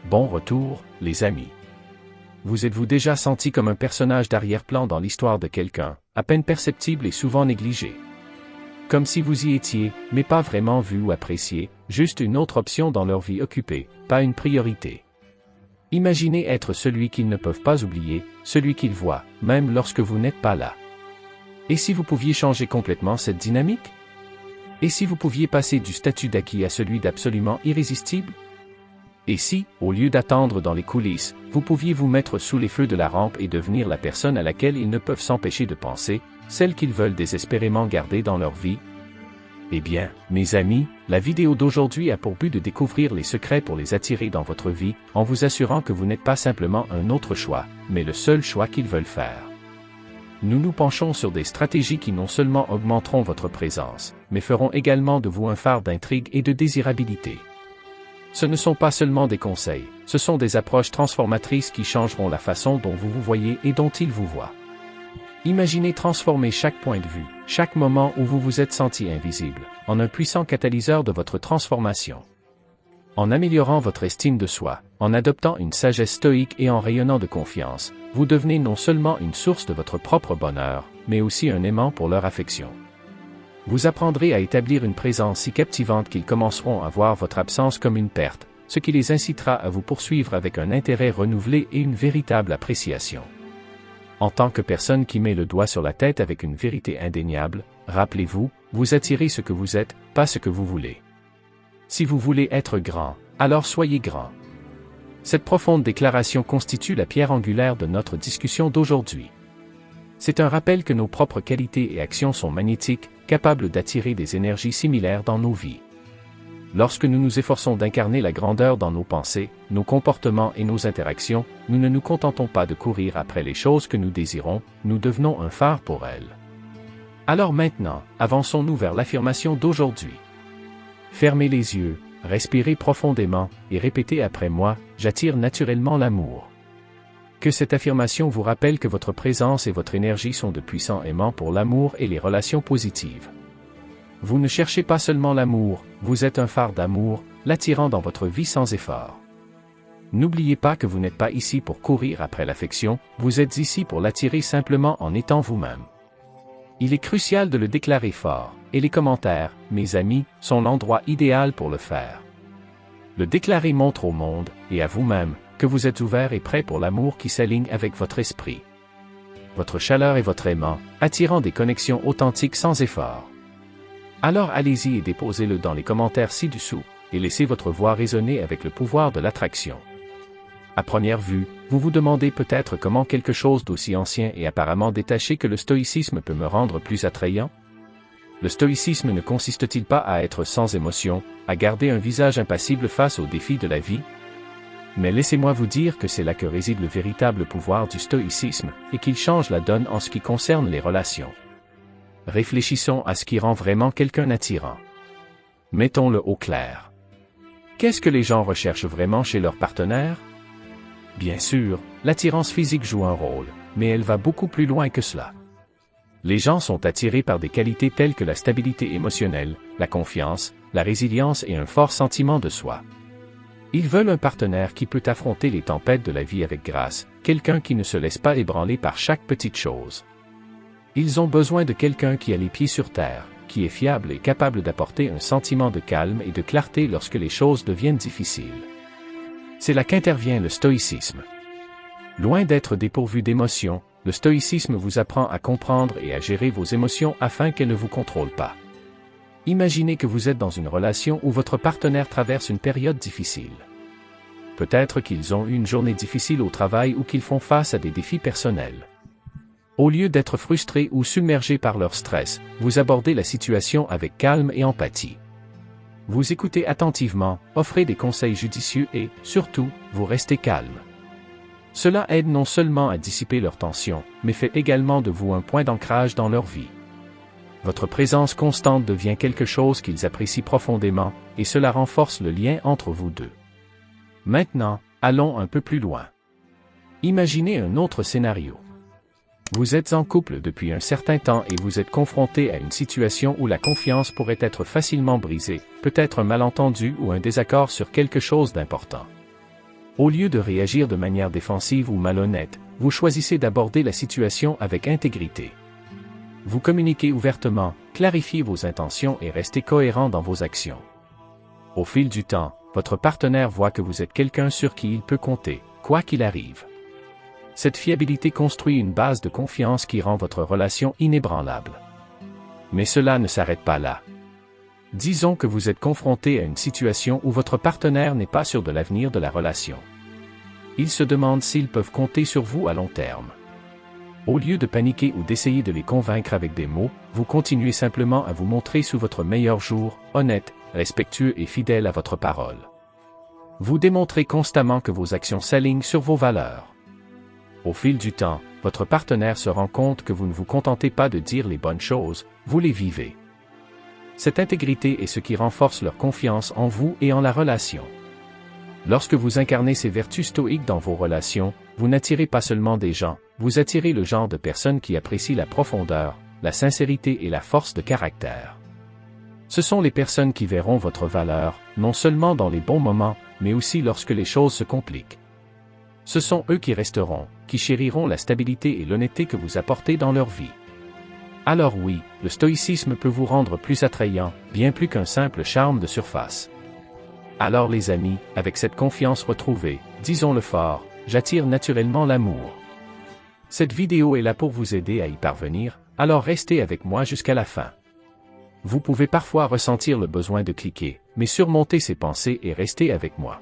Bon retour, les amis. Vous êtes-vous déjà senti comme un personnage d'arrière-plan dans l'histoire de quelqu'un, à peine perceptible et souvent négligé? Comme si vous y étiez, mais pas vraiment vu ou apprécié, juste une autre option dans leur vie occupée, pas une priorité. Imaginez être celui qu'ils ne peuvent pas oublier, celui qu'ils voient, même lorsque vous n'êtes pas là. Et si vous pouviez changer complètement cette dynamique? Et si vous pouviez passer du statut d'acquis à celui d'absolument irrésistible? Et si, au lieu d'attendre dans les coulisses, vous pouviez vous mettre sous les feux de la rampe et devenir la personne à laquelle ils ne peuvent s'empêcher de penser, celle qu'ils veulent désespérément garder dans leur vie? Eh bien, mes amis, la vidéo d'aujourd'hui a pour but de découvrir les secrets pour les attirer dans votre vie, en vous assurant que vous n'êtes pas simplement un autre choix, mais le seul choix qu'ils veulent faire. Nous nous penchons sur des stratégies qui non seulement augmenteront votre présence, mais feront également de vous un phare d'intrigue et de désirabilité. Ce ne sont pas seulement des conseils, ce sont des approches transformatrices qui changeront la façon dont vous vous voyez et dont ils vous voient. Imaginez transformer chaque point de vue, chaque moment où vous vous êtes senti invisible, en un puissant catalyseur de votre transformation. En améliorant votre estime de soi, en adoptant une sagesse stoïque et en rayonnant de confiance, vous devenez non seulement une source de votre propre bonheur, mais aussi un aimant pour leur affection. Vous apprendrez à établir une présence si captivante qu'ils commenceront à voir votre absence comme une perte, ce qui les incitera à vous poursuivre avec un intérêt renouvelé et une véritable appréciation. En tant que personne qui met le doigt sur la tête avec une vérité indéniable, rappelez-vous, vous attirez ce que vous êtes, pas ce que vous voulez. Si vous voulez être grand, alors soyez grand. Cette profonde déclaration constitue la pierre angulaire de notre discussion d'aujourd'hui. C'est un rappel que nos propres qualités et actions sont magnétiques, capables d'attirer des énergies similaires dans nos vies. Lorsque nous nous efforçons d'incarner la grandeur dans nos pensées, nos comportements et nos interactions, nous ne nous contentons pas de courir après les choses que nous désirons, nous devenons un phare pour elles. Alors maintenant, avançons-nous vers l'affirmation d'aujourd'hui. Fermez les yeux, respirez profondément, et répétez après moi, j'attire naturellement l'amour. Que cette affirmation vous rappelle que votre présence et votre énergie sont de puissants aimants pour l'amour et les relations positives. Vous ne cherchez pas seulement l'amour, vous êtes un phare d'amour, l'attirant dans votre vie sans effort. N'oubliez pas que vous n'êtes pas ici pour courir après l'affection, vous êtes ici pour l'attirer simplement en étant vous-même. Il est crucial de le déclarer fort, et les commentaires, mes amis, sont l'endroit idéal pour le faire. Le déclarer montre au monde, et à vous-même, que vous êtes ouvert et prêt pour l'amour qui s'aligne avec votre esprit. Votre chaleur est votre aimant, attirant des connexions authentiques sans effort. Alors allez-y et déposez-le dans les commentaires ci-dessous, et laissez votre voix résonner avec le pouvoir de l'attraction. À première vue, vous vous demandez peut-être comment quelque chose d'aussi ancien et apparemment détaché que le stoïcisme peut me rendre plus attrayant? Le stoïcisme ne consiste-t-il pas à être sans émotion, à garder un visage impassible face aux défis de la vie? Mais laissez-moi vous dire que c'est là que réside le véritable pouvoir du stoïcisme, et qu'il change la donne en ce qui concerne les relations. Réfléchissons à ce qui rend vraiment quelqu'un attirant. Mettons-le au clair. Qu'est-ce que les gens recherchent vraiment chez leur partenaire? Bien sûr, l'attirance physique joue un rôle, mais elle va beaucoup plus loin que cela. Les gens sont attirés par des qualités telles que la stabilité émotionnelle, la confiance, la résilience et un fort sentiment de soi. Ils veulent un partenaire qui peut affronter les tempêtes de la vie avec grâce, quelqu'un qui ne se laisse pas ébranler par chaque petite chose. Ils ont besoin de quelqu'un qui a les pieds sur terre, qui est fiable et capable d'apporter un sentiment de calme et de clarté lorsque les choses deviennent difficiles. C'est là qu'intervient le stoïcisme. Loin d'être dépourvu d'émotions, le stoïcisme vous apprend à comprendre et à gérer vos émotions afin qu'elles ne vous contrôlent pas. Imaginez que vous êtes dans une relation où votre partenaire traverse une période difficile. Peut-être qu'ils ont eu une journée difficile au travail ou qu'ils font face à des défis personnels. Au lieu d'être frustrés ou submergés par leur stress, vous abordez la situation avec calme et empathie. Vous écoutez attentivement, offrez des conseils judicieux et, surtout, vous restez calme. Cela aide non seulement à dissiper leurs tensions, mais fait également de vous un point d'ancrage dans leur vie. Votre présence constante devient quelque chose qu'ils apprécient profondément, et cela renforce le lien entre vous deux. Maintenant, allons un peu plus loin. Imaginez un autre scénario. Vous êtes en couple depuis un certain temps et vous êtes confronté à une situation où la confiance pourrait être facilement brisée, peut-être un malentendu ou un désaccord sur quelque chose d'important. Au lieu de réagir de manière défensive ou malhonnête, vous choisissez d'aborder la situation avec intégrité. Vous communiquez ouvertement, clarifiez vos intentions et restez cohérent dans vos actions. Au fil du temps, votre partenaire voit que vous êtes quelqu'un sur qui il peut compter, quoi qu'il arrive. Cette fiabilité construit une base de confiance qui rend votre relation inébranlable. Mais cela ne s'arrête pas là. Disons que vous êtes confronté à une situation où votre partenaire n'est pas sûr de l'avenir de la relation. Il se demande s'ils peuvent compter sur vous à long terme. Au lieu de paniquer ou d'essayer de les convaincre avec des mots, vous continuez simplement à vous montrer sous votre meilleur jour, honnête, respectueux et fidèle à votre parole. Vous démontrez constamment que vos actions s'alignent sur vos valeurs. Au fil du temps, votre partenaire se rend compte que vous ne vous contentez pas de dire les bonnes choses, vous les vivez. Cette intégrité est ce qui renforce leur confiance en vous et en la relation. Lorsque vous incarnez ces vertus stoïques dans vos relations, vous n'attirez pas seulement des gens, vous attirez le genre de personnes qui apprécient la profondeur, la sincérité et la force de caractère. Ce sont les personnes qui verront votre valeur, non seulement dans les bons moments, mais aussi lorsque les choses se compliquent. Ce sont eux qui resteront, qui chériront la stabilité et l'honnêteté que vous apportez dans leur vie. Alors oui, le stoïcisme peut vous rendre plus attrayant, bien plus qu'un simple charme de surface. Alors les amis, avec cette confiance retrouvée, disons-le fort, j'attire naturellement l'amour. Cette vidéo est là pour vous aider à y parvenir, alors restez avec moi jusqu'à la fin. Vous pouvez parfois ressentir le besoin de cliquer, mais surmontez ces pensées et restez avec moi.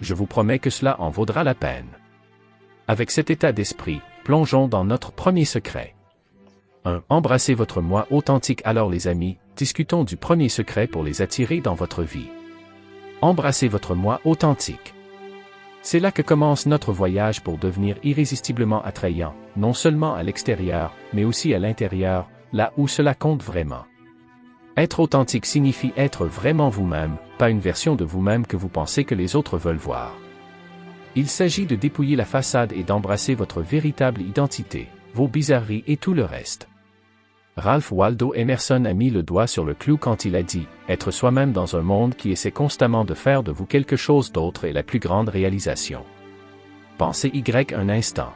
Je vous promets que cela en vaudra la peine. Avec cet état d'esprit, plongeons dans notre premier secret. 1. Embrassez votre moi authentique. Alors les amis, discutons du premier secret pour les attirer dans votre vie. Embrassez votre moi authentique. C'est là que commence notre voyage pour devenir irrésistiblement attrayant, non seulement à l'extérieur, mais aussi à l'intérieur, là où cela compte vraiment. Être authentique signifie être vraiment vous-même, pas une version de vous-même que vous pensez que les autres veulent voir. Il s'agit de dépouiller la façade et d'embrasser votre véritable identité, vos bizarreries et tout le reste. Ralph Waldo Emerson a mis le doigt sur le clou quand il a dit « Être soi-même dans un monde qui essaie constamment de faire de vous quelque chose d'autre est la plus grande réalisation. » Pensez un instant.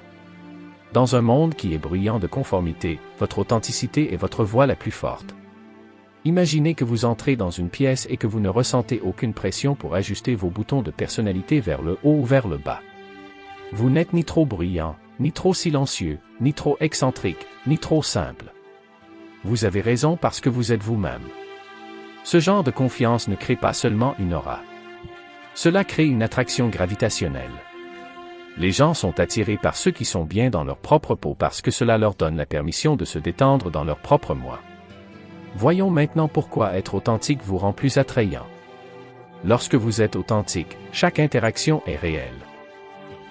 Dans un monde qui est bruyant de conformité, votre authenticité est votre voix la plus forte. Imaginez que vous entrez dans une pièce et que vous ne ressentez aucune pression pour ajuster vos boutons de personnalité vers le haut ou vers le bas. Vous n'êtes ni trop bruyant, ni trop silencieux, ni trop excentrique, ni trop simple. Vous avez raison parce que vous êtes vous-même. Ce genre de confiance ne crée pas seulement une aura. Cela crée une attraction gravitationnelle. Les gens sont attirés par ceux qui sont bien dans leur propre peau parce que cela leur donne la permission de se détendre dans leur propre moi. Voyons maintenant pourquoi être authentique vous rend plus attrayant. Lorsque vous êtes authentique, chaque interaction est réelle.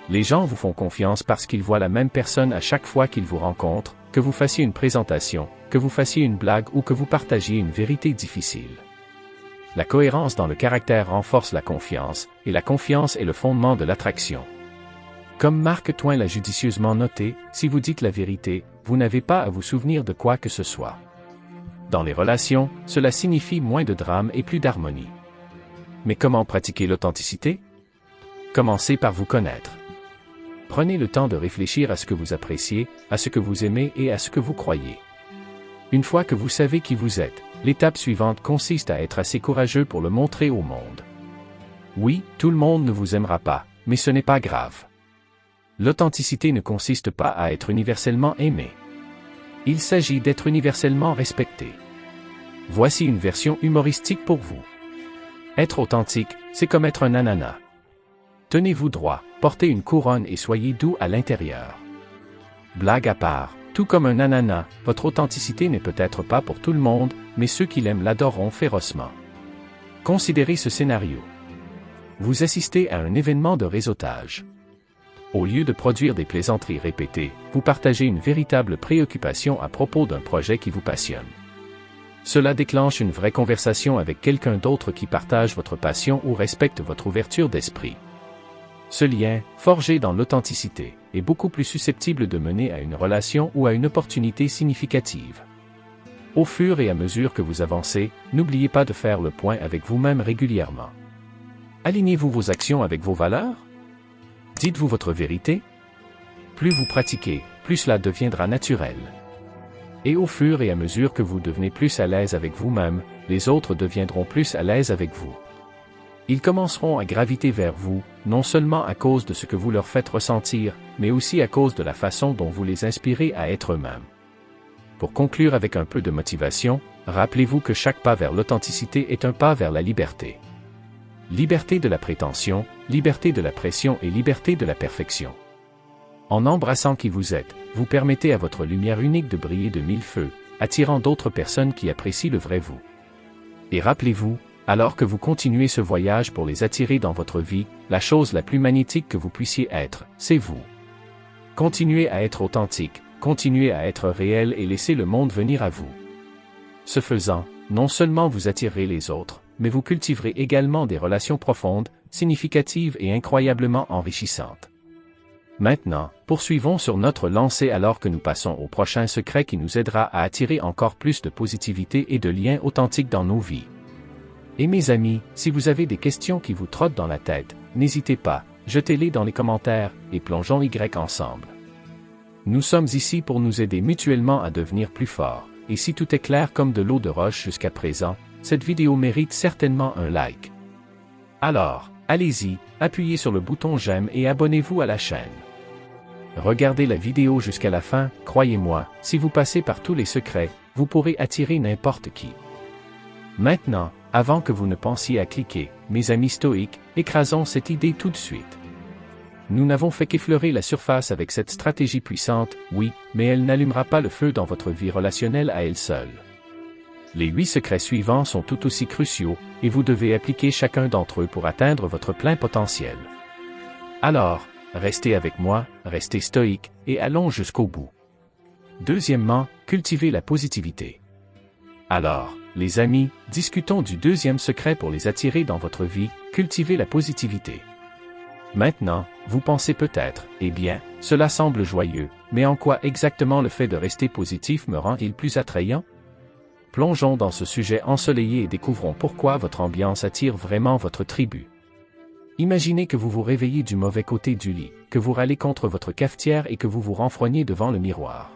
Les gens vous font confiance parce qu'ils voient la même personne à chaque fois qu'ils vous rencontrent, que vous fassiez une présentation, que vous fassiez une blague ou que vous partagiez une vérité difficile. La cohérence dans le caractère renforce la confiance, et la confiance est le fondement de l'attraction. Comme Mark Twain l'a judicieusement noté, si vous dites la vérité, vous n'avez pas à vous souvenir de quoi que ce soit. Dans les relations, cela signifie moins de drame et plus d'harmonie. Mais comment pratiquer l'authenticité? Commencez par vous connaître. Prenez le temps de réfléchir à ce que vous appréciez, à ce que vous aimez et à ce que vous croyez. Une fois que vous savez qui vous êtes, l'étape suivante consiste à être assez courageux pour le montrer au monde. Oui, tout le monde ne vous aimera pas, mais ce n'est pas grave. L'authenticité ne consiste pas à être universellement aimé. Il s'agit d'être universellement respecté. Voici une version humoristique pour vous. Être authentique, c'est comme être un ananas. Tenez-vous droit, portez une couronne et soyez doux à l'intérieur. Blague à part, tout comme un ananas, votre authenticité n'est peut-être pas pour tout le monde, mais ceux qui l'aiment l'adoreront férocement. Considérez ce scénario. Vous assistez à un événement de réseautage. Au lieu de produire des plaisanteries répétées, vous partagez une véritable préoccupation à propos d'un projet qui vous passionne. Cela déclenche une vraie conversation avec quelqu'un d'autre qui partage votre passion ou respecte votre ouverture d'esprit. Ce lien, forgé dans l'authenticité, est beaucoup plus susceptible de mener à une relation ou à une opportunité significative. Au fur et à mesure que vous avancez, n'oubliez pas de faire le point avec vous-même régulièrement. Alignez-vous vos actions avec vos valeurs? Dites-vous votre vérité? Plus vous pratiquez, plus cela deviendra naturel. Et au fur et à mesure que vous devenez plus à l'aise avec vous-même, les autres deviendront plus à l'aise avec vous. Ils commenceront à graviter vers vous, non seulement à cause de ce que vous leur faites ressentir, mais aussi à cause de la façon dont vous les inspirez à être eux-mêmes. Pour conclure avec un peu de motivation, rappelez-vous que chaque pas vers l'authenticité est un pas vers la liberté. Liberté de la prétention, liberté de la pression et liberté de la perfection. En embrassant qui vous êtes, vous permettez à votre lumière unique de briller de mille feux, attirant d'autres personnes qui apprécient le vrai vous. Et rappelez-vous, alors que vous continuez ce voyage pour les attirer dans votre vie, la chose la plus magnétique que vous puissiez être, c'est vous. Continuez à être authentique, continuez à être réel et laissez le monde venir à vous. Ce faisant, non seulement vous attirerez les autres, mais vous cultiverez également des relations profondes, significatives et incroyablement enrichissantes. Maintenant, poursuivons sur notre lancée alors que nous passons au prochain secret qui nous aidera à attirer encore plus de positivité et de liens authentiques dans nos vies. Et mes amis, si vous avez des questions qui vous trottent dans la tête, n'hésitez pas, jetez-les dans les commentaires, et plongeons Y ensemble. Nous sommes ici pour nous aider mutuellement à devenir plus forts, et si tout est clair comme de l'eau de roche jusqu'à présent, cette vidéo mérite certainement un like. Alors, allez-y, appuyez sur le bouton j'aime et abonnez-vous à la chaîne. Regardez la vidéo jusqu'à la fin, croyez-moi, si vous passez par tous les secrets, vous pourrez attirer n'importe qui. Maintenant, avant que vous ne pensiez à cliquer, mes amis stoïques, écrasons cette idée tout de suite. Nous n'avons fait qu'effleurer la surface avec cette stratégie puissante, oui, mais elle n'allumera pas le feu dans votre vie relationnelle à elle seule. Les 8 secrets suivants sont tout aussi cruciaux, et vous devez appliquer chacun d'entre eux pour atteindre votre plein potentiel. Alors, restez avec moi, restez stoïque, et allons jusqu'au bout. Deuxièmement, cultivez la positivité. Alors, les amis, discutons du deuxième secret pour les attirer dans votre vie, cultivez la positivité. Maintenant, vous pensez peut-être, eh bien, cela semble joyeux, mais en quoi exactement le fait de rester positif me rend-il plus attrayant? Plongeons dans ce sujet ensoleillé et découvrons pourquoi votre ambiance attire vraiment votre tribu. Imaginez que vous vous réveillez du mauvais côté du lit, que vous râlez contre votre cafetière et que vous vous renfrognez devant le miroir.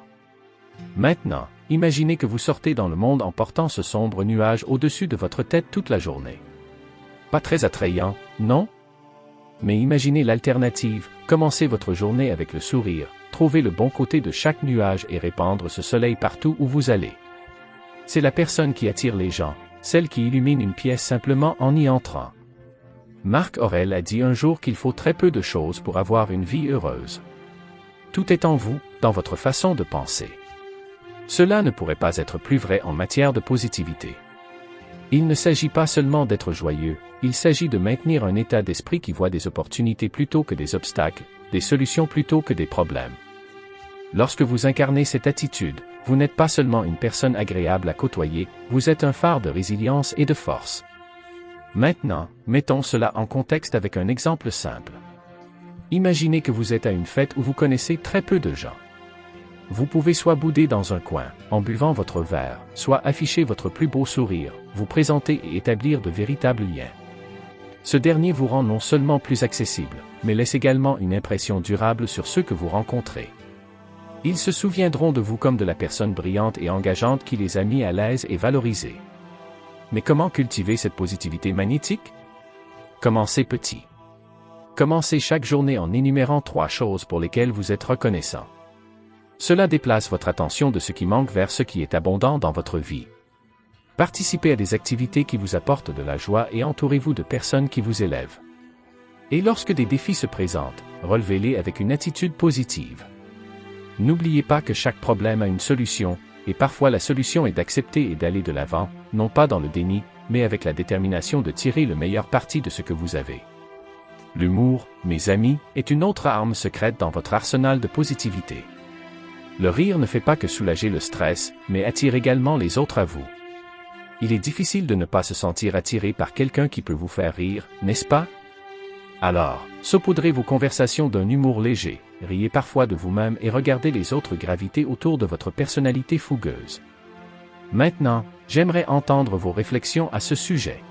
Maintenant, imaginez que vous sortez dans le monde en portant ce sombre nuage au-dessus de votre tête toute la journée. Pas très attrayant, non? Mais imaginez l'alternative, commencez votre journée avec le sourire, trouvez le bon côté de chaque nuage et répandre ce soleil partout où vous allez. C'est la personne qui attire les gens, celle qui illumine une pièce simplement en y entrant. Marc Aurèle a dit un jour qu'il faut très peu de choses pour avoir une vie heureuse. Tout est en vous, dans votre façon de penser. Cela ne pourrait pas être plus vrai en matière de positivité. Il ne s'agit pas seulement d'être joyeux, il s'agit de maintenir un état d'esprit qui voit des opportunités plutôt que des obstacles, des solutions plutôt que des problèmes. Lorsque vous incarnez cette attitude, vous n'êtes pas seulement une personne agréable à côtoyer, vous êtes un phare de résilience et de force. Maintenant, mettons cela en contexte avec un exemple simple. Imaginez que vous êtes à une fête où vous connaissez très peu de gens. Vous pouvez soit bouder dans un coin, en buvant votre verre, soit afficher votre plus beau sourire, vous présenter et établir de véritables liens. Ce dernier vous rend non seulement plus accessible, mais laisse également une impression durable sur ceux que vous rencontrez. Ils se souviendront de vous comme de la personne brillante et engageante qui les a mis à l'aise et valorisés. Mais comment cultiver cette positivité magnétique? Commencez petit. Commencez chaque journée en énumérant 3 choses pour lesquelles vous êtes reconnaissant. Cela déplace votre attention de ce qui manque vers ce qui est abondant dans votre vie. Participez à des activités qui vous apportent de la joie et entourez-vous de personnes qui vous élèvent. Et lorsque des défis se présentent, relevez-les avec une attitude positive. N'oubliez pas que chaque problème a une solution, et parfois la solution est d'accepter et d'aller de l'avant, non pas dans le déni, mais avec la détermination de tirer le meilleur parti de ce que vous avez. L'humour, mes amis, est une autre arme secrète dans votre arsenal de positivité. Le rire ne fait pas que soulager le stress, mais attire également les autres à vous. Il est difficile de ne pas se sentir attiré par quelqu'un qui peut vous faire rire, n'est-ce pas? Alors, saupoudrez vos conversations d'un humour léger, riez parfois de vous-même et regardez les autres graviter autour de votre personnalité fougueuse. Maintenant, j'aimerais entendre vos réflexions à ce sujet.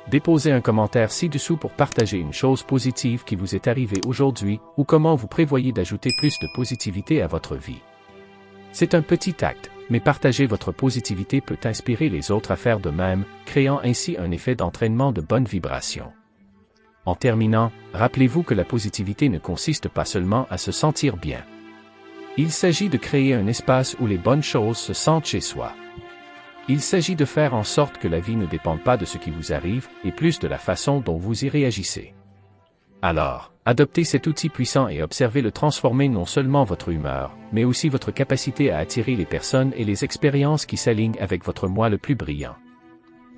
Déposez un commentaire ci-dessous pour partager une chose positive qui vous est arrivée aujourd'hui ou comment vous prévoyez d'ajouter plus de positivité à votre vie. C'est un petit acte, mais partager votre positivité peut inspirer les autres à faire de même, créant ainsi un effet d'entraînement de bonnes vibrations. En terminant, rappelez-vous que la positivité ne consiste pas seulement à se sentir bien. Il s'agit de créer un espace où les bonnes choses se sentent chez soi. Il s'agit de faire en sorte que la vie ne dépende pas de ce qui vous arrive, et plus de la façon dont vous y réagissez. Alors, adoptez cet outil puissant et observez-le transformer non seulement votre humeur, mais aussi votre capacité à attirer les personnes et les expériences qui s'alignent avec votre moi le plus brillant.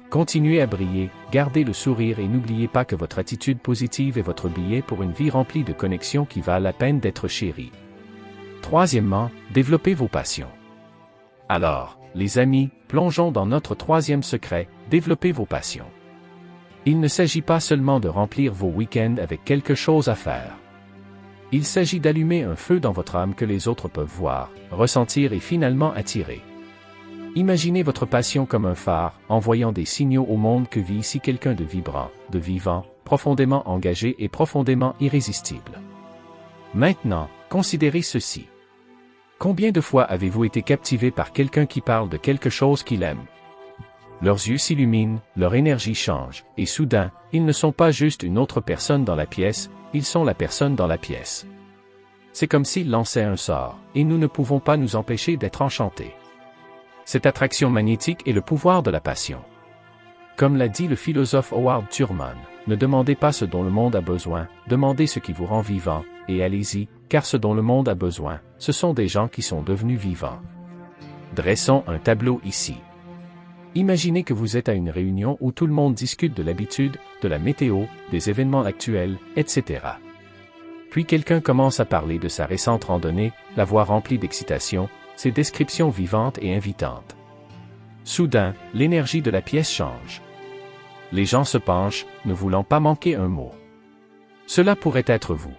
Continuez à briller, gardez le sourire et n'oubliez pas que votre attitude positive est votre billet pour une vie remplie de connexions qui valent la peine d'être chérie. Troisièmement, développez vos passions. Alors, les amis, plongeons dans notre troisième secret, développez vos passions. Il ne s'agit pas seulement de remplir vos week-ends avec quelque chose à faire. Il s'agit d'allumer un feu dans votre âme que les autres peuvent voir, ressentir et finalement attirer. Imaginez votre passion comme un phare, envoyant des signaux au monde que vit ici quelqu'un de vibrant, de vivant, profondément engagé et profondément irrésistible. Maintenant, considérez ceci. Combien de fois avez-vous été captivé par quelqu'un qui parle de quelque chose qu'il aime? Leurs yeux s'illuminent, leur énergie change, et soudain, ils ne sont pas juste une autre personne dans la pièce, ils sont la personne dans la pièce. C'est comme s'ils lançaient un sort, et nous ne pouvons pas nous empêcher d'être enchantés. Cette attraction magnétique est le pouvoir de la passion. Comme l'a dit le philosophe Howard Thurman, ne demandez pas ce dont le monde a besoin, demandez ce qui vous rend vivant, et allez-y, car ce dont le monde a besoin, ce sont des gens qui sont devenus vivants. Dressons un tableau ici. Imaginez que vous êtes à une réunion où tout le monde discute de l'habitude, de la météo, des événements actuels, etc. Puis quelqu'un commence à parler de sa récente randonnée, la voix remplie d'excitation, ses descriptions vivantes et invitantes. Soudain, l'énergie de la pièce change. Les gens se penchent, ne voulant pas manquer un mot. Cela pourrait être vous.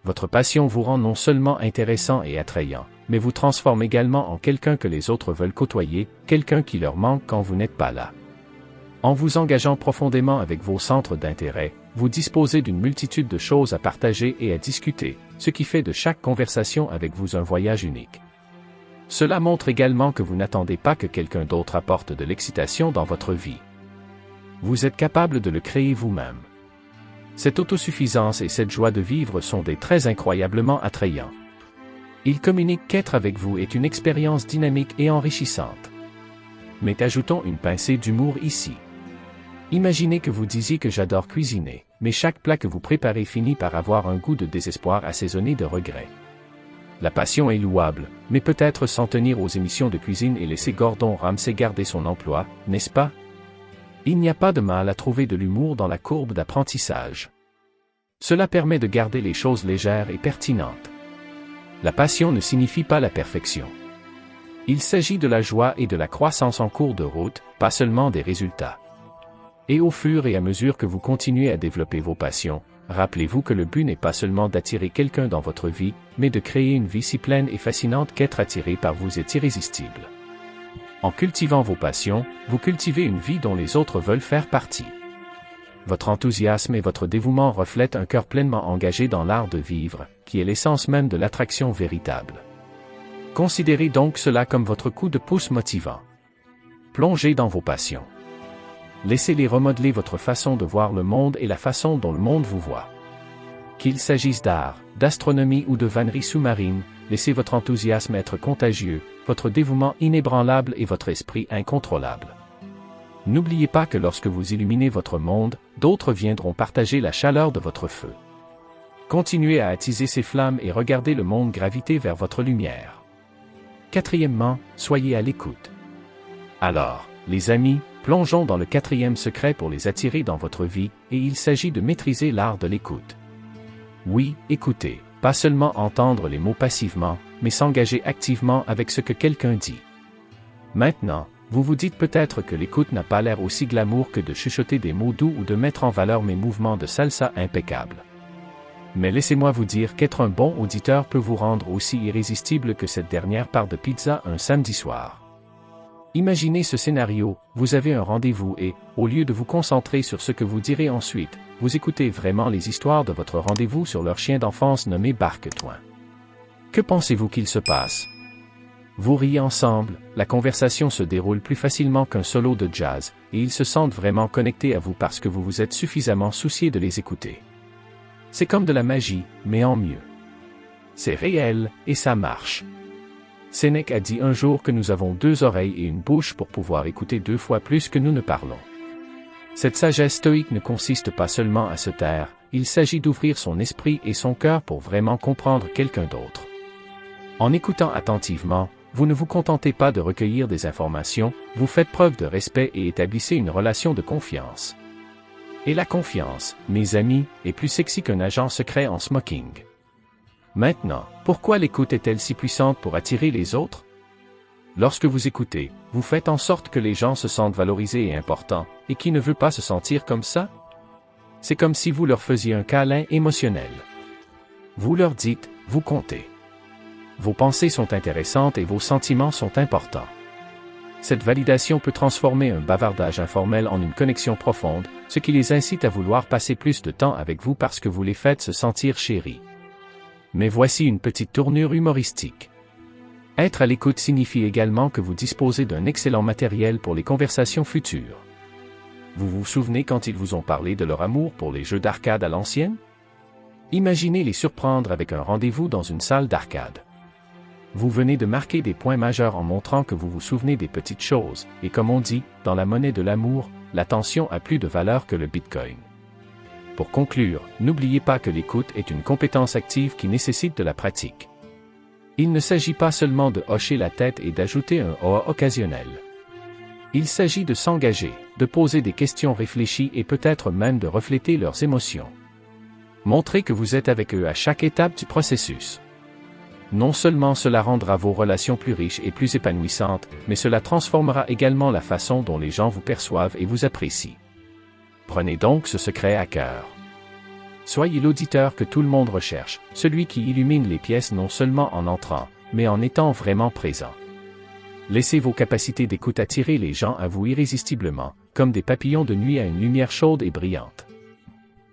Votre passion vous rend non seulement intéressant et attrayant, mais vous transforme également en quelqu'un que les autres veulent côtoyer, quelqu'un qui leur manque quand vous n'êtes pas là. En vous engageant profondément avec vos centres d'intérêt, vous disposez d'une multitude de choses à partager et à discuter, ce qui fait de chaque conversation avec vous un voyage unique. Cela montre également que vous n'attendez pas que quelqu'un d'autre apporte de l'excitation dans votre vie. Vous êtes capable de le créer vous-même. Cette autosuffisance et cette joie de vivre sont des traits incroyablement attrayants. Ils communiquent qu'être avec vous est une expérience dynamique et enrichissante. Mais ajoutons une pincée d'humour ici. Imaginez que vous disiez que j'adore cuisiner, mais chaque plat que vous préparez finit par avoir un goût de désespoir assaisonné de regret. La passion est louable, mais peut-être s'en tenir aux émissions de cuisine et laisser Gordon Ramsay garder son emploi, n'est-ce pas? Il n'y a pas de mal à trouver de l'humour dans la courbe d'apprentissage. Cela permet de garder les choses légères et pertinentes. La passion ne signifie pas la perfection. Il s'agit de la joie et de la croissance en cours de route, pas seulement des résultats. Et au fur et à mesure que vous continuez à développer vos passions, rappelez-vous que le but n'est pas seulement d'attirer quelqu'un dans votre vie, mais de créer une vie si pleine et fascinante qu'être attiré par vous est irrésistible. En cultivant vos passions, vous cultivez une vie dont les autres veulent faire partie. Votre enthousiasme et votre dévouement reflètent un cœur pleinement engagé dans l'art de vivre, qui est l'essence même de l'attraction véritable. Considérez donc cela comme votre coup de pouce motivant. Plongez dans vos passions. Laissez-les remodeler votre façon de voir le monde et la façon dont le monde vous voit. Qu'il s'agisse d'art, d'astronomie ou de vannerie sous-marine, laissez votre enthousiasme être contagieux, votre dévouement inébranlable et votre esprit incontrôlable. N'oubliez pas que lorsque vous illuminez votre monde, d'autres viendront partager la chaleur de votre feu. Continuez à attiser ces flammes et regardez le monde graviter vers votre lumière. Quatrièmement, soyez à l'écoute. Alors, les amis, plongeons dans le quatrième secret pour les attirer dans votre vie, et il s'agit de maîtriser l'art de l'écoute. Oui, écoutez, pas seulement entendre les mots passivement, mais s'engager activement avec ce que quelqu'un dit. Maintenant, vous vous dites peut-être que l'écoute n'a pas l'air aussi glamour que de chuchoter des mots doux ou de mettre en valeur mes mouvements de salsa impeccables. Mais laissez-moi vous dire qu'être un bon auditeur peut vous rendre aussi irrésistible que cette dernière part de pizza un samedi soir. Imaginez ce scénario, vous avez un rendez-vous et, au lieu de vous concentrer sur ce que vous direz ensuite, vous écoutez vraiment les histoires de votre rendez-vous sur leur chien d'enfance nommé Barque-Toin. Que pensez-vous qu'il se passe? Vous riez ensemble, la conversation se déroule plus facilement qu'un solo de jazz, et ils se sentent vraiment connectés à vous parce que vous vous êtes suffisamment soucié de les écouter. C'est comme de la magie, mais en mieux. C'est réel, et ça marche. Sénèque a dit un jour que nous avons 2 oreilles et une bouche pour pouvoir écouter 2 fois plus que nous ne parlons. Cette sagesse stoïque ne consiste pas seulement à se taire, il s'agit d'ouvrir son esprit et son cœur pour vraiment comprendre quelqu'un d'autre. En écoutant attentivement, vous ne vous contentez pas de recueillir des informations, vous faites preuve de respect et établissez une relation de confiance. Et la confiance, mes amis, est plus sexy qu'un agent secret en smoking. Maintenant, pourquoi l'écoute est-elle si puissante pour attirer les autres? Lorsque vous écoutez, vous faites en sorte que les gens se sentent valorisés et importants, et qui ne veut pas se sentir comme ça? C'est comme si vous leur faisiez un câlin émotionnel. Vous leur dites, vous comptez. Vos pensées sont intéressantes et vos sentiments sont importants. Cette validation peut transformer un bavardage informel en une connexion profonde, ce qui les incite à vouloir passer plus de temps avec vous parce que vous les faites se sentir chéris. Mais voici une petite tournure humoristique. Être à l'écoute signifie également que vous disposez d'un excellent matériel pour les conversations futures. Vous vous souvenez quand ils vous ont parlé de leur amour pour les jeux d'arcade à l'ancienne? Imaginez les surprendre avec un rendez-vous dans une salle d'arcade. Vous venez de marquer des points majeurs en montrant que vous vous souvenez des petites choses, et comme on dit, dans la monnaie de l'amour, l'attention a plus de valeur que le Bitcoin. Pour conclure, n'oubliez pas que l'écoute est une compétence active qui nécessite de la pratique. Il ne s'agit pas seulement de hocher la tête et d'ajouter un « oh » occasionnel. Il s'agit de s'engager, de poser des questions réfléchies et peut-être même de refléter leurs émotions. Montrez que vous êtes avec eux à chaque étape du processus. Non seulement cela rendra vos relations plus riches et plus épanouissantes, mais cela transformera également la façon dont les gens vous perçoivent et vous apprécient. Prenez donc ce secret à cœur. Soyez l'auditeur que tout le monde recherche, celui qui illumine les pièces non seulement en entrant, mais en étant vraiment présent. Laissez vos capacités d'écoute attirer les gens à vous irrésistiblement, comme des papillons de nuit à une lumière chaude et brillante.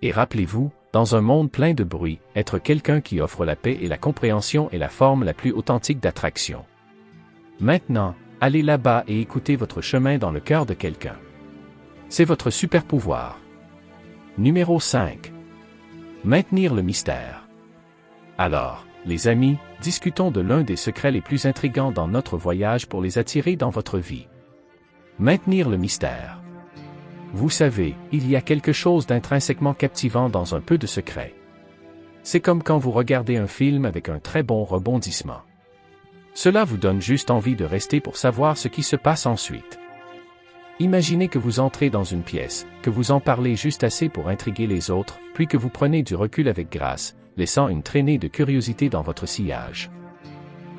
Et rappelez-vous, dans un monde plein de bruit, être quelqu'un qui offre la paix et la compréhension est la forme la plus authentique d'attraction. Maintenant, allez là-bas et écoutez votre chemin dans le cœur de quelqu'un. C'est votre super pouvoir. Numéro 5. Maintenir le mystère. Alors, les amis, discutons de l'un des secrets les plus intrigants dans notre voyage pour les attirer dans votre vie. Maintenir le mystère. Vous savez, il y a quelque chose d'intrinsèquement captivant dans un peu de secret. C'est comme quand vous regardez un film avec un très bon rebondissement. Cela vous donne juste envie de rester pour savoir ce qui se passe ensuite. Imaginez que vous entrez dans une pièce, que vous en parlez juste assez pour intriguer les autres, puis que vous prenez du recul avec grâce, laissant une traînée de curiosité dans votre sillage.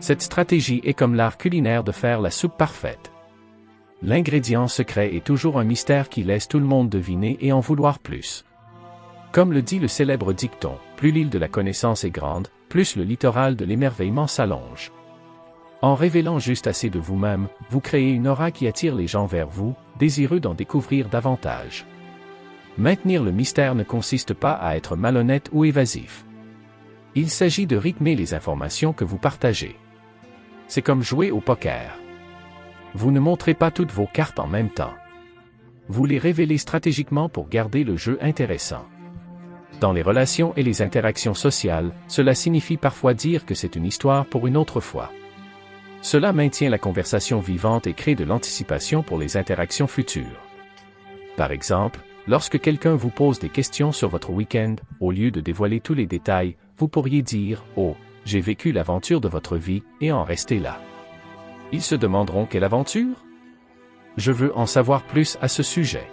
Cette stratégie est comme l'art culinaire de faire la soupe parfaite. L'ingrédient secret est toujours un mystère qui laisse tout le monde deviner et en vouloir plus. Comme le dit le célèbre dicton, plus l'île de la connaissance est grande, plus le littoral de l'émerveillement s'allonge. En révélant juste assez de vous-même, vous créez une aura qui attire les gens vers vous, désireux d'en découvrir davantage. Maintenir le mystère ne consiste pas à être malhonnête ou évasif. Il s'agit de rythmer les informations que vous partagez. C'est comme jouer au poker. Vous ne montrez pas toutes vos cartes en même temps. Vous les révélez stratégiquement pour garder le jeu intéressant. Dans les relations et les interactions sociales, cela signifie parfois dire que c'est une histoire pour une autre fois. Cela maintient la conversation vivante et crée de l'anticipation pour les interactions futures. Par exemple, lorsque quelqu'un vous pose des questions sur votre week-end, au lieu de dévoiler tous les détails, vous pourriez dire « Oh, j'ai vécu l'aventure de votre vie » et en rester là. Ils se demanderont quelle aventure? Je veux en savoir plus à ce sujet.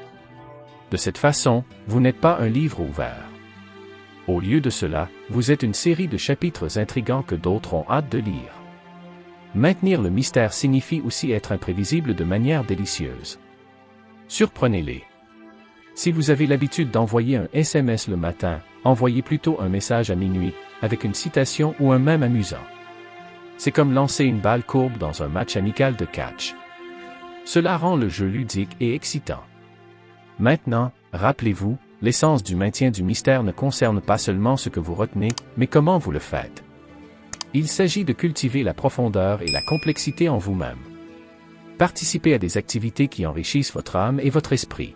De cette façon, vous n'êtes pas un livre ouvert. Au lieu de cela, vous êtes une série de chapitres intrigants que d'autres ont hâte de lire. Maintenir le mystère signifie aussi être imprévisible de manière délicieuse. Surprenez-les. Si vous avez l'habitude d'envoyer un SMS le matin, envoyez plutôt un message à minuit, avec une citation ou un mème amusant. C'est comme lancer une balle courbe dans un match amical de catch. Cela rend le jeu ludique et excitant. Maintenant, rappelez-vous, l'essence du maintien du mystère ne concerne pas seulement ce que vous retenez, mais comment vous le faites. Il s'agit de cultiver la profondeur et la complexité en vous-même. Participez à des activités qui enrichissent votre âme et votre esprit.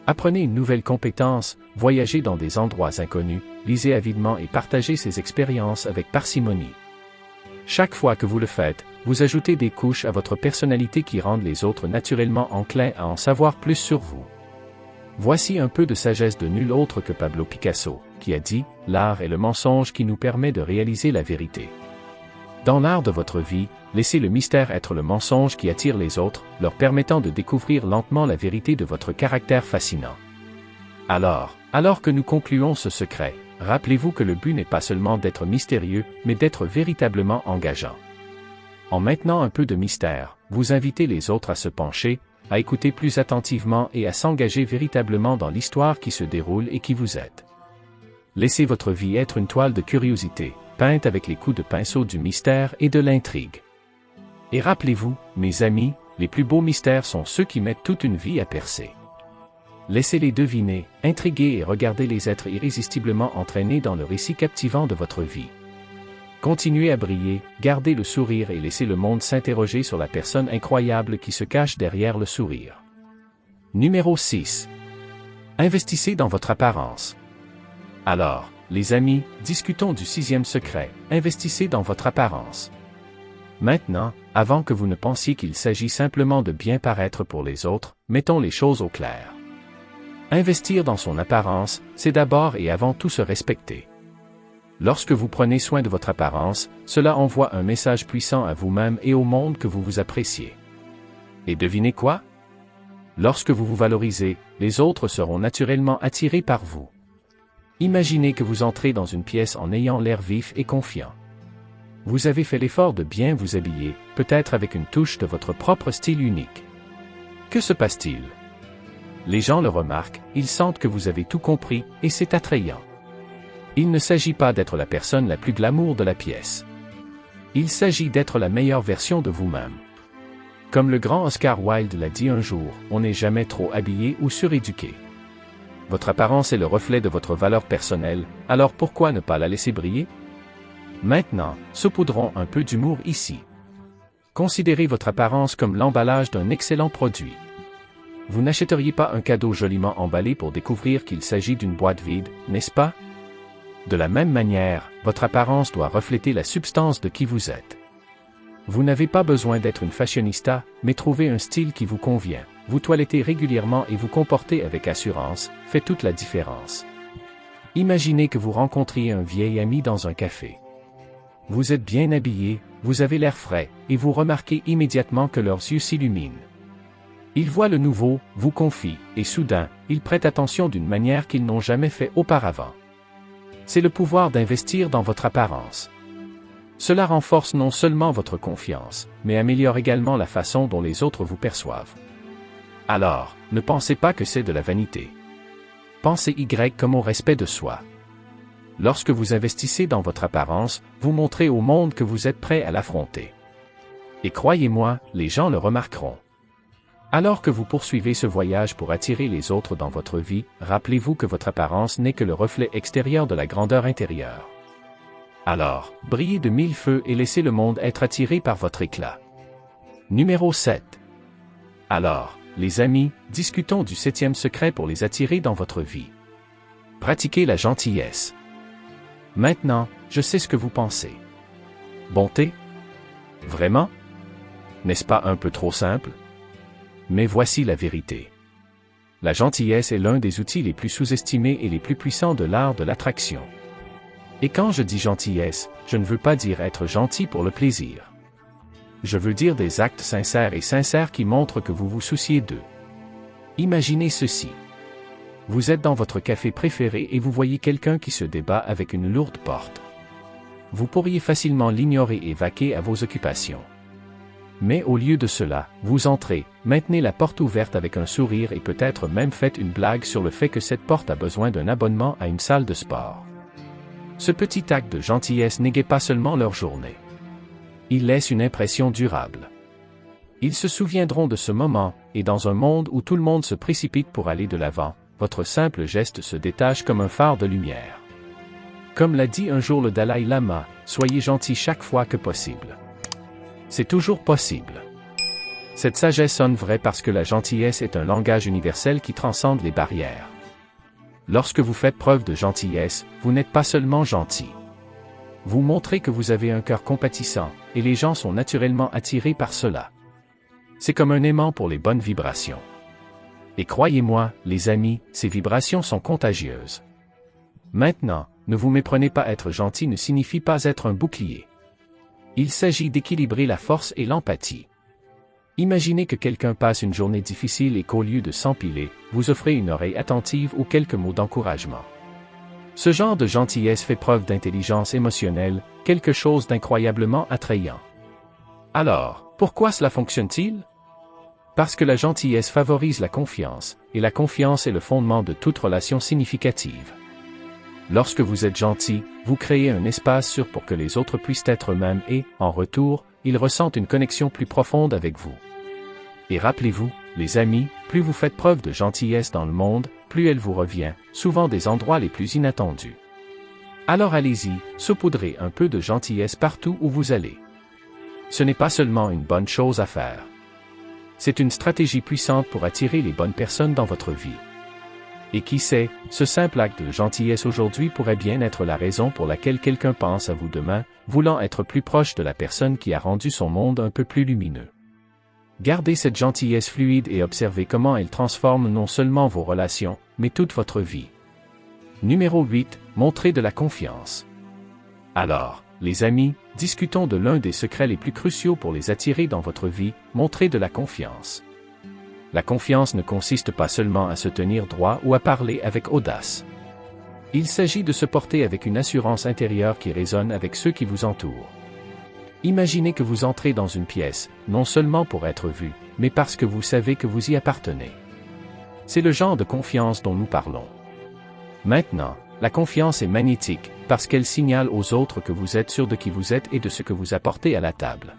Apprenez une nouvelle compétence, voyagez dans des endroits inconnus, lisez avidement et partagez ces expériences avec parcimonie. Chaque fois que vous le faites, vous ajoutez des couches à votre personnalité qui rendent les autres naturellement enclins à en savoir plus sur vous. Voici un peu de sagesse de nul autre que Pablo Picasso, qui a dit « L'art est le mensonge qui nous permet de réaliser la vérité ». Dans l'art de votre vie, laissez le mystère être le mensonge qui attire les autres, leur permettant de découvrir lentement la vérité de votre caractère fascinant. Alors que nous concluons ce secret, rappelez-vous que le but n'est pas seulement d'être mystérieux, mais d'être véritablement engageant. En maintenant un peu de mystère, vous invitez les autres à se pencher, à écouter plus attentivement et à s'engager véritablement dans l'histoire qui se déroule et qui vous êtes. Laissez votre vie être une toile de curiosité, peinte avec les coups de pinceau du mystère et de l'intrigue. Et rappelez-vous, mes amis, les plus beaux mystères sont ceux qui mettent toute une vie à percer. Laissez-les deviner, intriguer et regardez les êtres irrésistiblement entraînés dans le récit captivant de votre vie. Continuez à briller, gardez le sourire et laissez le monde s'interroger sur la personne incroyable qui se cache derrière le sourire. Numéro 6. Investissez dans votre apparence. Alors, les amis, discutons du 6e secret, investissez dans votre apparence. Maintenant, avant que vous ne pensiez qu'il s'agit simplement de bien paraître pour les autres, mettons les choses au clair. Investir dans son apparence, c'est d'abord et avant tout se respecter. Lorsque vous prenez soin de votre apparence, cela envoie un message puissant à vous-même et au monde que vous vous appréciez. Et devinez quoi? Lorsque vous vous valorisez, les autres seront naturellement attirés par vous. Imaginez que vous entrez dans une pièce en ayant l'air vif et confiant. Vous avez fait l'effort de bien vous habiller, peut-être avec une touche de votre propre style unique. Que se passe-t-il? Les gens le remarquent, ils sentent que vous avez tout compris, et c'est attrayant. Il ne s'agit pas d'être la personne la plus glamour de la pièce. Il s'agit d'être la meilleure version de vous-même. Comme le grand Oscar Wilde l'a dit un jour, on n'est jamais trop habillé ou suréduqué. Votre apparence est le reflet de votre valeur personnelle, alors pourquoi ne pas la laisser briller? Maintenant, saupoudrons un peu d'humour ici. Considérez votre apparence comme l'emballage d'un excellent produit. Vous n'achèteriez pas un cadeau joliment emballé pour découvrir qu'il s'agit d'une boîte vide, n'est-ce pas? De la même manière, votre apparence doit refléter la substance de qui vous êtes. Vous n'avez pas besoin d'être une fashionista, mais trouver un style qui vous convient, vous toiletter régulièrement et vous comporter avec assurance, fait toute la différence. Imaginez que vous rencontriez un vieil ami dans un café. Vous êtes bien habillé, vous avez l'air frais, et vous remarquez immédiatement que leurs yeux s'illuminent. Ils voient le nouveau, vous confient, et soudain, ils prêtent attention d'une manière qu'ils n'ont jamais fait auparavant. C'est le pouvoir d'investir dans votre apparence. Cela renforce non seulement votre confiance, mais améliore également la façon dont les autres vous perçoivent. Alors, ne pensez pas que c'est de la vanité. Pensez Y comme au respect de soi. Lorsque vous investissez dans votre apparence, vous montrez au monde que vous êtes prêt à l'affronter. Et croyez-moi, les gens le remarqueront. Alors que vous poursuivez ce voyage pour attirer les autres dans votre vie, rappelez-vous que votre apparence n'est que le reflet extérieur de la grandeur intérieure. Alors, brillez de mille feux et laissez le monde être attiré par votre éclat. Numéro 7. Alors, les amis, discutons du 7e secret pour les attirer dans votre vie. Pratiquez la gentillesse. Maintenant, je sais ce que vous pensez. Bonté? Vraiment? N'est-ce pas un peu trop simple? Mais voici la vérité. La gentillesse est l'un des outils les plus sous-estimés et les plus puissants de l'art de l'attraction. Et quand je dis gentillesse, je ne veux pas dire être gentil pour le plaisir. Je veux dire des actes sincères qui montrent que vous vous souciez d'eux. Imaginez ceci. Vous êtes dans votre café préféré et vous voyez quelqu'un qui se débat avec une lourde porte. Vous pourriez facilement l'ignorer et vaquer à vos occupations. Mais au lieu de cela, vous entrez, maintenez la porte ouverte avec un sourire et peut-être même faites une blague sur le fait que cette porte a besoin d'un abonnement à une salle de sport. Ce petit acte de gentillesse n'égaye pas seulement leur journée. Il laisse une impression durable. Ils se souviendront de ce moment, et dans un monde où tout le monde se précipite pour aller de l'avant, votre simple geste se détache comme un phare de lumière. Comme l'a dit un jour le Dalai Lama, soyez gentil chaque fois que possible. C'est toujours possible. Cette sagesse sonne vraie parce que la gentillesse est un langage universel qui transcende les barrières. Lorsque vous faites preuve de gentillesse, vous n'êtes pas seulement gentil. Vous montrez que vous avez un cœur compatissant, et les gens sont naturellement attirés par cela. C'est comme un aimant pour les bonnes vibrations. Et croyez-moi, les amis, ces vibrations sont contagieuses. Maintenant, ne vous méprenez pas, être gentil ne signifie pas être un bouclier. Il s'agit d'équilibrer la force et l'empathie. Imaginez que quelqu'un passe une journée difficile et qu'au lieu de s'empiler, vous offrez une oreille attentive ou quelques mots d'encouragement. Ce genre de gentillesse fait preuve d'intelligence émotionnelle, quelque chose d'incroyablement attrayant. Alors, pourquoi cela fonctionne-t-il? Parce que la gentillesse favorise la confiance, et la confiance est le fondement de toute relation significative. Lorsque vous êtes gentil, vous créez un espace sûr pour que les autres puissent être eux-mêmes et, en retour, ils ressentent une connexion plus profonde avec vous. Et rappelez-vous, les amis, plus vous faites preuve de gentillesse dans le monde, plus elle vous revient, souvent des endroits les plus inattendus. Alors allez-y, saupoudrez un peu de gentillesse partout où vous allez. Ce n'est pas seulement une bonne chose à faire. C'est une stratégie puissante pour attirer les bonnes personnes dans votre vie. Et qui sait, ce simple acte de gentillesse aujourd'hui pourrait bien être la raison pour laquelle quelqu'un pense à vous demain, voulant être plus proche de la personne qui a rendu son monde un peu plus lumineux. Gardez cette gentillesse fluide et observez comment elle transforme non seulement vos relations, mais toute votre vie. Numéro 8. Montrez de la confiance. Alors, les amis, discutons de l'un des secrets les plus cruciaux pour les attirer dans votre vie, montrez de la confiance. La confiance ne consiste pas seulement à se tenir droit ou à parler avec audace. Il s'agit de se porter avec une assurance intérieure qui résonne avec ceux qui vous entourent. Imaginez que vous entrez dans une pièce, non seulement pour être vu, mais parce que vous savez que vous y appartenez. C'est le genre de confiance dont nous parlons. Maintenant, la confiance est magnétique, parce qu'elle signale aux autres que vous êtes sûr de qui vous êtes et de ce que vous apportez à la table.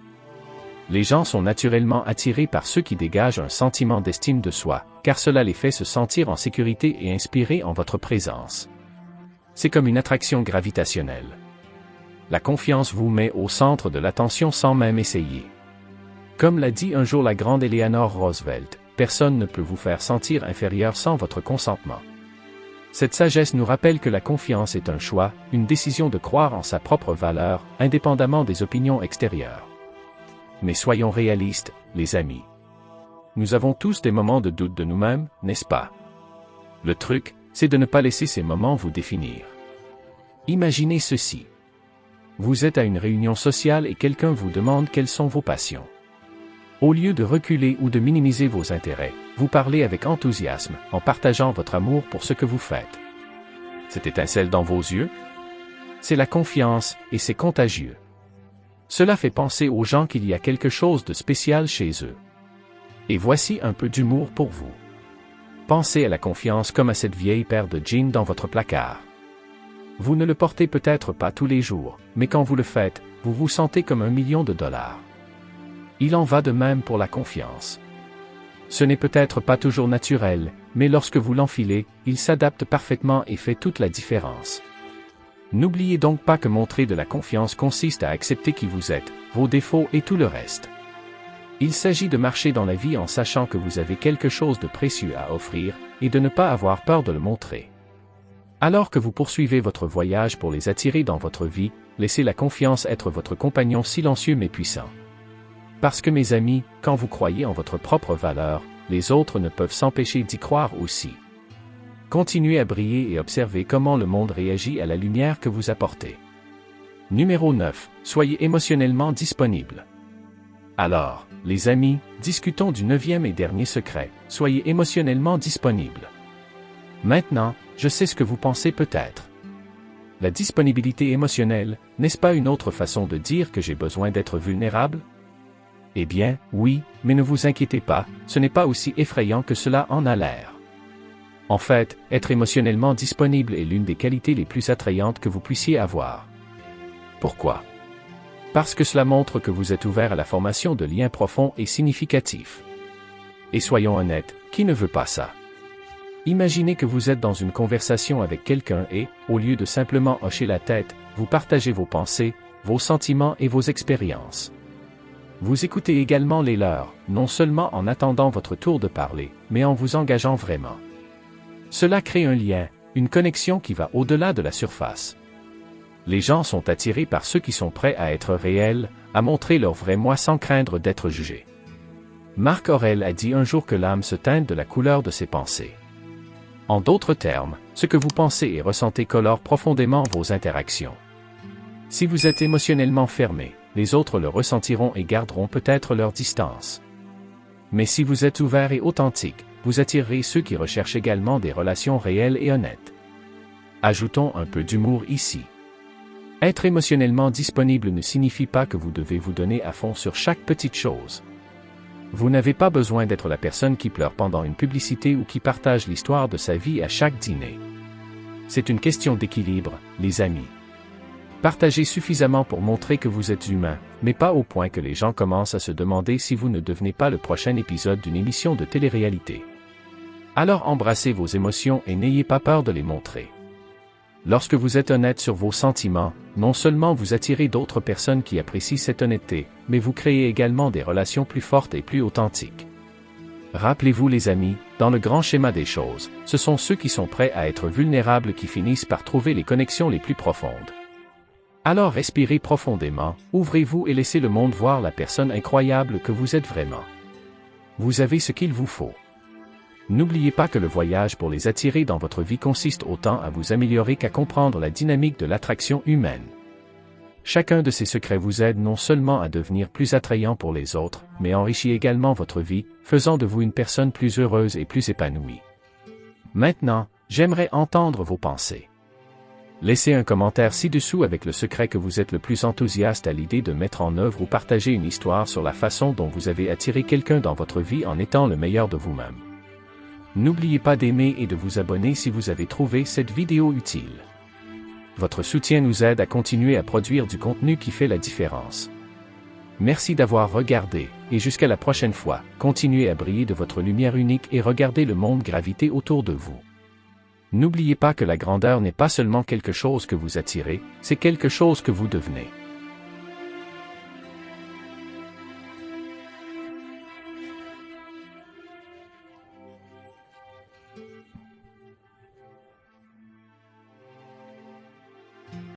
Les gens sont naturellement attirés par ceux qui dégagent un sentiment d'estime de soi, car cela les fait se sentir en sécurité et inspirés en votre présence. C'est comme une attraction gravitationnelle. La confiance vous met au centre de l'attention sans même essayer. Comme l'a dit un jour la grande Eleanor Roosevelt, personne ne peut vous faire sentir inférieur sans votre consentement. Cette sagesse nous rappelle que la confiance est un choix, une décision de croire en sa propre valeur, indépendamment des opinions extérieures. Mais soyons réalistes, les amis. Nous avons tous des moments de doute de nous-mêmes, n'est-ce pas? Le truc, c'est de ne pas laisser ces moments vous définir. Imaginez ceci. Vous êtes à une réunion sociale et quelqu'un vous demande quelles sont vos passions. Au lieu de reculer ou de minimiser vos intérêts, vous parlez avec enthousiasme, en partageant votre amour pour ce que vous faites. Cette étincelle dans vos yeux? C'est la confiance, et c'est contagieux. Cela fait penser aux gens qu'il y a quelque chose de spécial chez eux. Et voici un peu d'humour pour vous. Pensez à la confiance comme à cette vieille paire de jeans dans votre placard. Vous ne le portez peut-être pas tous les jours, mais quand vous le faites, vous vous sentez comme $1 million. Il en va de même pour la confiance. Ce n'est peut-être pas toujours naturel, mais lorsque vous l'enfilez, il s'adapte parfaitement et fait toute la différence. N'oubliez donc pas que montrer de la confiance consiste à accepter qui vous êtes, vos défauts et tout le reste. Il s'agit de marcher dans la vie en sachant que vous avez quelque chose de précieux à offrir, et de ne pas avoir peur de le montrer. Alors que vous poursuivez votre voyage pour les attirer dans votre vie, laissez la confiance être votre compagnon silencieux mais puissant. Parce que mes amis, quand vous croyez en votre propre valeur, les autres ne peuvent s'empêcher d'y croire aussi. Continuez à briller et observez comment le monde réagit à la lumière que vous apportez. Numéro 9. Soyez émotionnellement disponible. Alors, les amis, discutons du 9e et dernier secret, soyez émotionnellement disponible. Maintenant, je sais ce que vous pensez peut-être. La disponibilité émotionnelle, n'est-ce pas une autre façon de dire que j'ai besoin d'être vulnérable? Eh bien, oui, mais ne vous inquiétez pas, ce n'est pas aussi effrayant que cela en a l'air. En fait, être émotionnellement disponible est l'une des qualités les plus attrayantes que vous puissiez avoir. Pourquoi? Parce que cela montre que vous êtes ouvert à la formation de liens profonds et significatifs. Et soyons honnêtes, qui ne veut pas ça? Imaginez que vous êtes dans une conversation avec quelqu'un et, au lieu de simplement hocher la tête, vous partagez vos pensées, vos sentiments et vos expériences. Vous écoutez également les leurs, non seulement en attendant votre tour de parler, mais en vous engageant vraiment. Cela crée un lien, une connexion qui va au-delà de la surface. Les gens sont attirés par ceux qui sont prêts à être réels, à montrer leur vrai moi sans craindre d'être jugés. Marc Aurèle a dit un jour que l'âme se teinte de la couleur de ses pensées. En d'autres termes, ce que vous pensez et ressentez colore profondément vos interactions. Si vous êtes émotionnellement fermé, les autres le ressentiront et garderont peut-être leur distance. Mais si vous êtes ouvert et authentique, vous attirerez ceux qui recherchent également des relations réelles et honnêtes. Ajoutons un peu d'humour ici. Être émotionnellement disponible ne signifie pas que vous devez vous donner à fond sur chaque petite chose. Vous n'avez pas besoin d'être la personne qui pleure pendant une publicité ou qui partage l'histoire de sa vie à chaque dîner. C'est une question d'équilibre, les amis. Partagez suffisamment pour montrer que vous êtes humain, mais pas au point que les gens commencent à se demander si vous ne devenez pas le prochain épisode d'une émission de télé-réalité. Alors embrassez vos émotions et n'ayez pas peur de les montrer. Lorsque vous êtes honnête sur vos sentiments, non seulement vous attirez d'autres personnes qui apprécient cette honnêteté, mais vous créez également des relations plus fortes et plus authentiques. Rappelez-vous les amis, dans le grand schéma des choses, ce sont ceux qui sont prêts à être vulnérables qui finissent par trouver les connexions les plus profondes. Alors respirez profondément, ouvrez-vous et laissez le monde voir la personne incroyable que vous êtes vraiment. Vous avez ce qu'il vous faut. N'oubliez pas que le voyage pour les attirer dans votre vie consiste autant à vous améliorer qu'à comprendre la dynamique de l'attraction humaine. Chacun de ces secrets vous aide non seulement à devenir plus attrayant pour les autres, mais enrichit également votre vie, faisant de vous une personne plus heureuse et plus épanouie. Maintenant, j'aimerais entendre vos pensées. Laissez un commentaire ci-dessous avec le secret que vous êtes le plus enthousiaste à l'idée de mettre en œuvre ou partager une histoire sur la façon dont vous avez attiré quelqu'un dans votre vie en étant le meilleur de vous-même. N'oubliez pas d'aimer et de vous abonner si vous avez trouvé cette vidéo utile. Votre soutien nous aide à continuer à produire du contenu qui fait la différence. Merci d'avoir regardé, et jusqu'à la prochaine fois, continuez à briller de votre lumière unique et regardez le monde graviter autour de vous. N'oubliez pas que la grandeur n'est pas seulement quelque chose que vous attirez, c'est quelque chose que vous devenez.